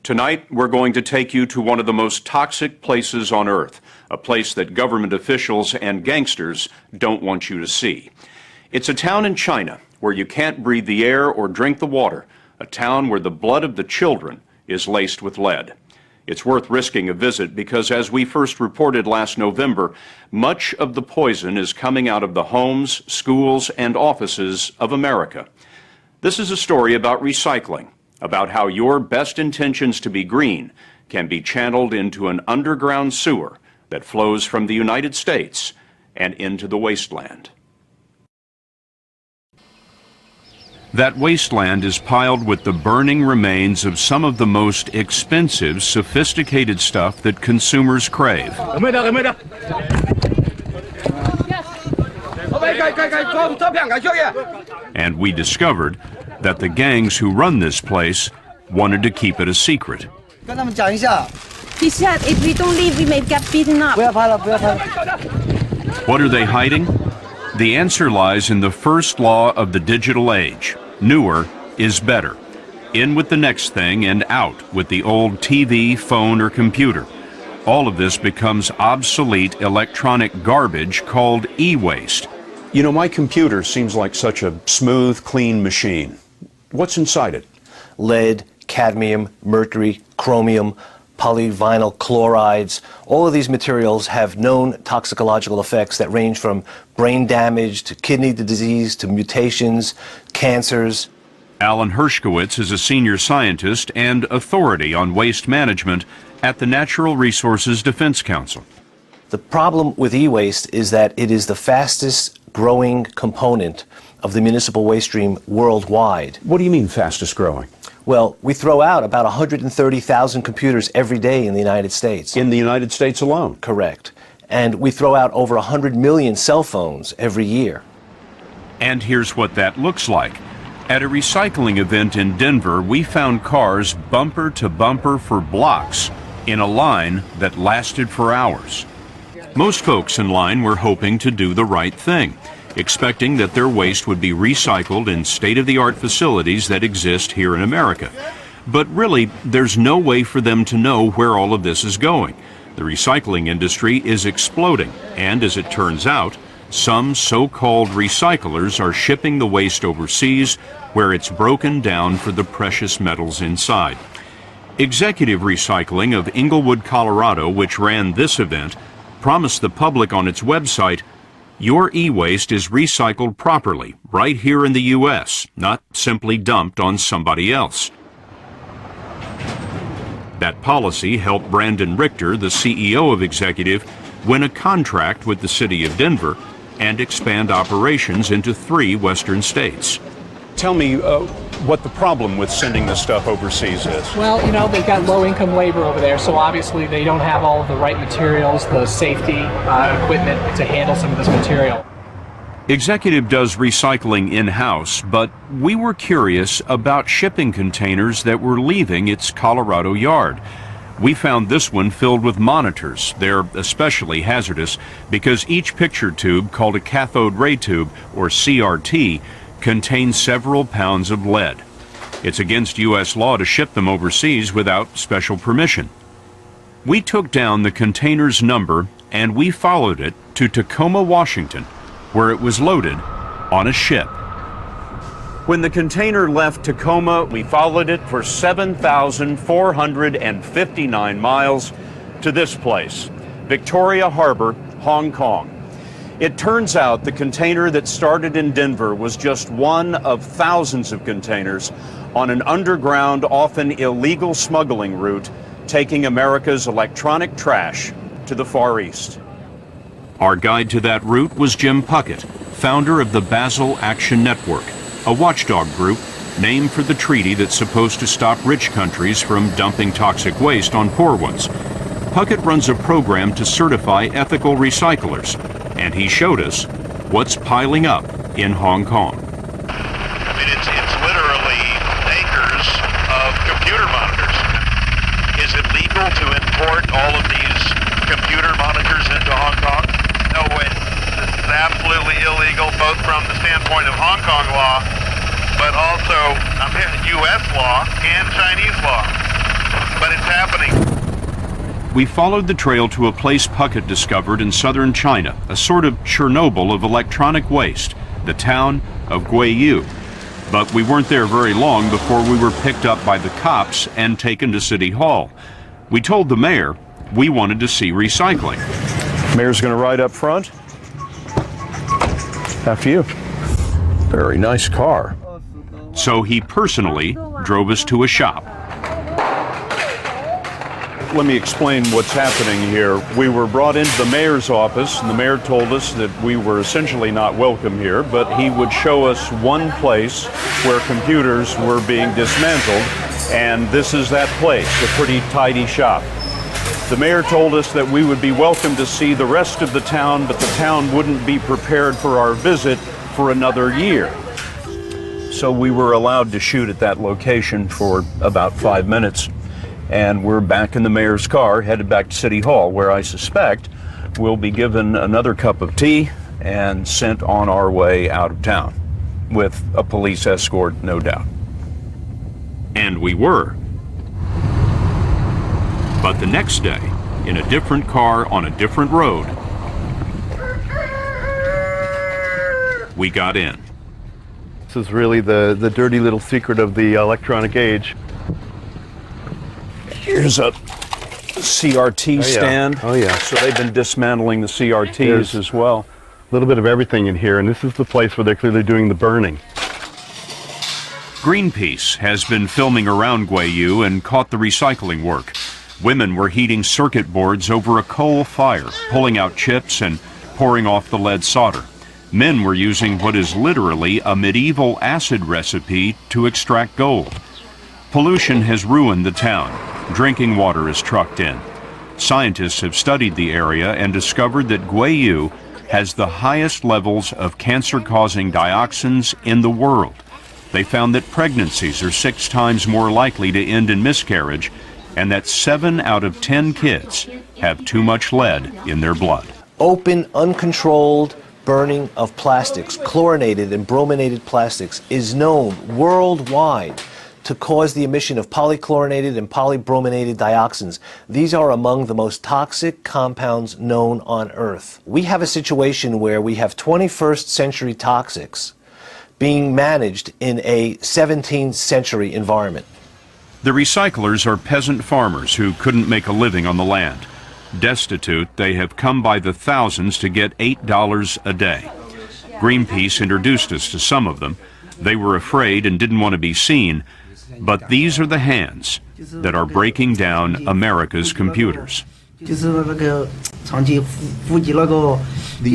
Tonight, we're going to take you to one of the most toxic places on Earth, a place that government officials and gangsters don't want you to see. It's a town in China where you can't breathe the air or drink the water, a town where the blood of the children is laced with lead. It's worth risking a visit because, as we first reported last November, much of the poison is coming out of the homes, schools, and offices of America. This is a story about recycling, about how your best intentions to be green can be channeled into an underground sewer that flows from the United States and into the wasteland. That wasteland is piled with the burning remains of some of the most expensive, sophisticated stuff that consumers crave. And we discovered that the gangs who run this place wanted to keep it a secret. He said if we don't leave, we may get beaten up. What are they hiding? The answer lies in the first law of the digital age. Newer is better. In with the next thing and out with the old TV, phone, or computer. All of this becomes obsolete electronic garbage called e-waste. You know, my computer seems like such a smooth, clean machine. What's inside it? Lead, cadmium, mercury, chromium, polyvinyl chlorides. All of these materials have known toxicological effects that range from brain damage to kidney disease to mutations, cancers. Alan Hershkowitz is a senior scientist and authority on waste management at the Natural Resources Defense Council. The problem with e-waste is that it is the fastest growing component of the municipal waste stream worldwide. What do you mean fastest growing? Well, we throw out about 130,000 computers every day in the United States. In the United States alone? Correct. And we throw out over 100 million cell phones every year. And here's what that looks like. At a recycling event in Denver, we found cars bumper to bumper for blocks in a line that lasted for hours. Most folks in line were hoping to do the right thing, expecting that their waste would be recycled in state-of-the-art facilities that exist here in America. But really, there's no way for them to know where all of this is going. The recycling industry is exploding, and as it turns out, some so-called recyclers are shipping the waste overseas where it's broken down for the precious metals inside. Executive Recycling of Englewood, Colorado, which ran this event, promised the public on its website, your e-waste is recycled properly, right here in the U.S., not simply dumped on somebody else. That policy helped Brandon Richter, the CEO of Executive, win a contract with the city of Denver and expand operations into 3 western states. Tell me what the problem with sending this stuff overseas is. Well, you know, they've got low-income labor over there, so obviously they don't have all of the right materials, the safety equipment to handle some of this material. Executive does recycling in-house, but we were curious about shipping containers that were leaving its Colorado yard. We found this one filled with monitors. They're especially hazardous because each picture tube, called a cathode ray tube, or CRT, contains several pounds of lead. It's against U.S. law to ship them overseas without special permission. We took down the container's number and we followed it to Tacoma, Washington, where it was loaded on a ship. When the container left Tacoma, we followed it for 7,459 miles to this place, Victoria Harbor, Hong Kong. It turns out the container that started in Denver was just one of thousands of containers on an underground, often illegal smuggling route, taking America's electronic trash to the Far East. Our guide to that route was Jim Puckett, founder of the Basel Action Network, a watchdog group named for the treaty that's supposed to stop rich countries from dumping toxic waste on poor ones. Puckett runs a program to certify ethical recyclers, and he showed us what's piling up in Hong Kong. I mean, it's literally acres of computer monitors. Is it legal to import all of these computer monitors into Hong Kong? No way. It's absolutely illegal, both from the standpoint of Hong Kong law, but also U.S. law and Chinese law. but it's happening. We followed the trail to a place Puckett discovered in southern China, a sort of Chernobyl of electronic waste, the town of Guiyu. But we weren't there very long before we were picked up by the cops and taken to City Hall. We told the mayor we wanted to see recycling. Mayor's going to ride up front. After you. Very nice car. So he personally drove us to a shop. Let me explain what's happening here. We were brought into the mayor's office, and the mayor told us that we were essentially not welcome here, but he would show us one place where computers were being dismantled, and this is that place, a pretty tidy shop. The mayor told us that we would be welcome to see the rest of the town, but the town wouldn't be prepared for our visit for another year. So we were allowed to shoot at that location for about 5 minutes. And we're back in the mayor's car, headed back to City Hall, where I suspect we'll be given another cup of tea and sent on our way out of town, with a police escort, no doubt. And we were. But the next day, in a different car on a different road, we got in. This is really the dirty little secret of the electronic age. Here's a CRT stand. Oh, yeah. So they've been dismantling the CRTs There's as well. A little bit of everything in here, and this is the place where they're clearly doing the burning. Greenpeace has been filming around Guiyu and caught the recycling work. Women were heating circuit boards over a coal fire, pulling out chips and pouring off the lead solder. Men were using what is literally a medieval acid recipe to extract gold. Pollution has ruined the town. Drinking water is trucked in. Scientists have studied the area and discovered that Guiyu has the highest levels of cancer-causing dioxins in the world. They found that pregnancies are 6 times more likely to end in miscarriage, and that 7 out of 10 kids have too much lead in their blood. Open, uncontrolled burning of plastics, chlorinated and brominated plastics, is known worldwide to cause the emission of polychlorinated and polybrominated dioxins. These are among the most toxic compounds known on Earth. We have a situation where we have 21st century toxics being managed in a 17th century environment. The recyclers are peasant farmers who couldn't make a living on the land. Destitute, they have come by the thousands to get $8 a day. Greenpeace introduced us to some of them. They were afraid and didn't want to be seen, but these are the hands that are breaking down America's computers. The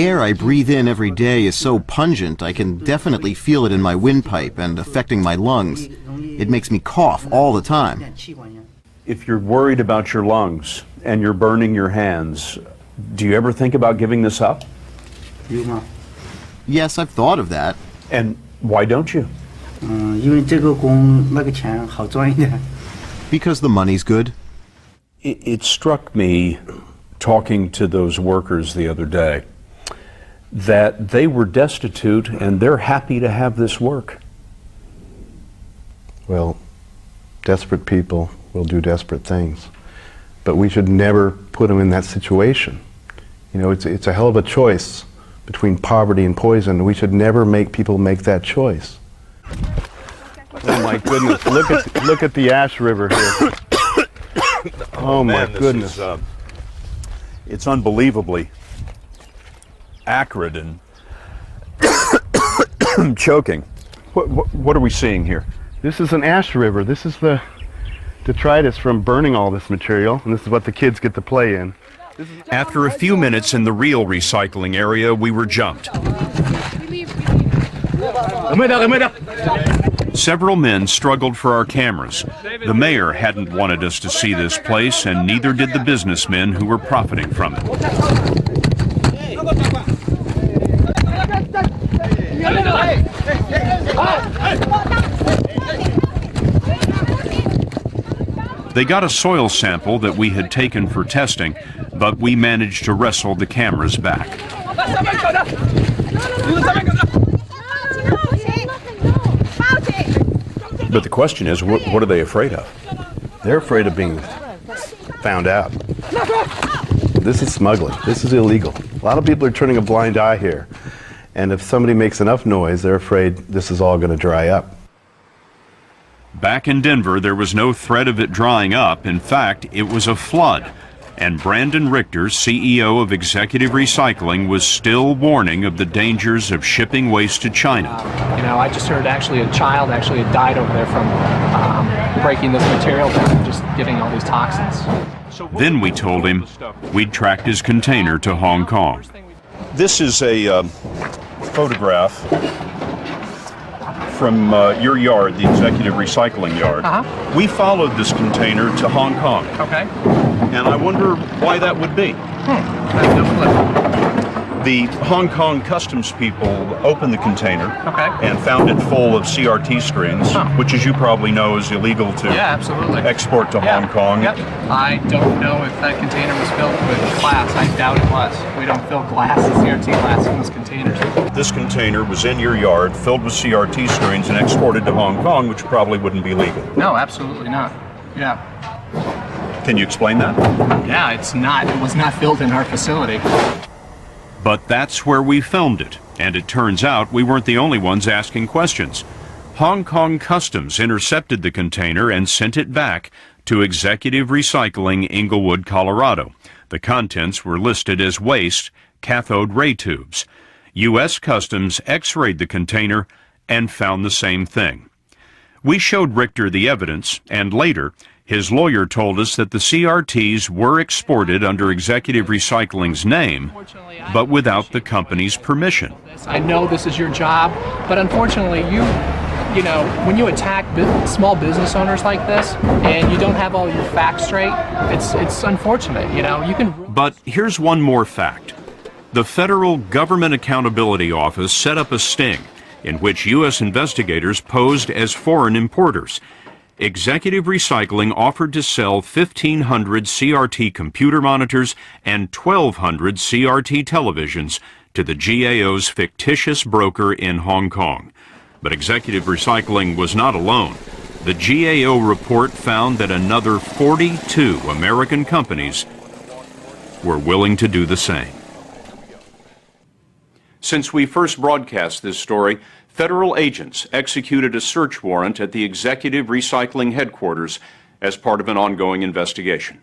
air I breathe in every day is so pungent I can definitely feel it in my windpipe and affecting my lungs. It makes me cough all the time. If you're worried about your lungs and you're burning your hands, do you ever think about giving this up? Yes, I've thought of that. And why don't you? Because the money's good. It struck me, talking to those workers the other day, that they were destitute and they're happy to have this work. Well, desperate people will do desperate things, but we should never put them in that situation. You know, it's a hell of a choice between poverty and poison. We should never make people make that choice. Oh my goodness! Look at the Ash River here. Oh my goodness! It's unbelievably acrid and choking. What are we seeing here? This is an ash river. This is the detritus from burning all this material, and this is what the kids get to play in. After a few minutes in the real recycling area, we were jumped. Several men struggled for our cameras. The mayor hadn't wanted us to see this place, and neither did the businessmen who were profiting from it. They got a soil sample that we had taken for testing, but we managed to wrestle the cameras back. But the question is, what are they afraid of? They're afraid of being found out. This is smuggling. This is illegal. A lot of people are turning a blind eye here. And if somebody makes enough noise, they're afraid this is all going to dry up. Back in Denver, there was no threat of it drying up. In fact, it was a flood. And Brandon Richter, CEO of Executive Recycling, was still warning of the dangers of shipping waste to China. I just heard actually a child actually had died over there from breaking this material down and just getting all these toxins. Then we told him we'd tracked his container to Hong Kong. This is a photograph from your yard, the Executive Recycling Yard. We followed this container to Hong Kong. Okay. And I wonder why that would be. I have no clue. The Hong Kong customs people opened the container Okay. and found it full of CRT screens, which, as you probably know, is illegal to Yeah, absolutely. export to Hong Kong. Yep. I don't know if that container was filled with glass. I doubt it was. We don't fill glass, CRT glass in those containers. This container was in your yard, filled with CRT screens, and exported to Hong Kong, which probably wouldn't be legal. No, absolutely not. Yeah. Can you explain that? Yeah, it's not. It was not filled in our facility. But that's where we filmed it. And it turns out we weren't the only ones asking questions. Hong Kong Customs intercepted the container and sent it back to Executive Recycling, Inglewood, Colorado. The contents were listed as waste, cathode ray tubes. U.S. Customs x-rayed the container and found the same thing. We showed Richter the evidence, and later, his lawyer told us that the CRTs were exported under Executive Recycling's name, but without the company's permission. I know this is your job, but unfortunately, when you attack small business owners like this and you don't have all your facts straight, it's unfortunate. You can. But here's one more fact. The Federal Government Accountability Office set up a sting in which U.S. investigators posed as foreign importers. Executive Recycling offered to sell 1,500 CRT computer monitors and 1,200 CRT televisions to the GAO's fictitious broker in Hong Kong. But Executive Recycling was not alone. The GAO report found that another 42 American companies were willing to do the same. Since we first broadcast this story, federal agents executed a search warrant at the Executive Recycling headquarters as part of an ongoing investigation.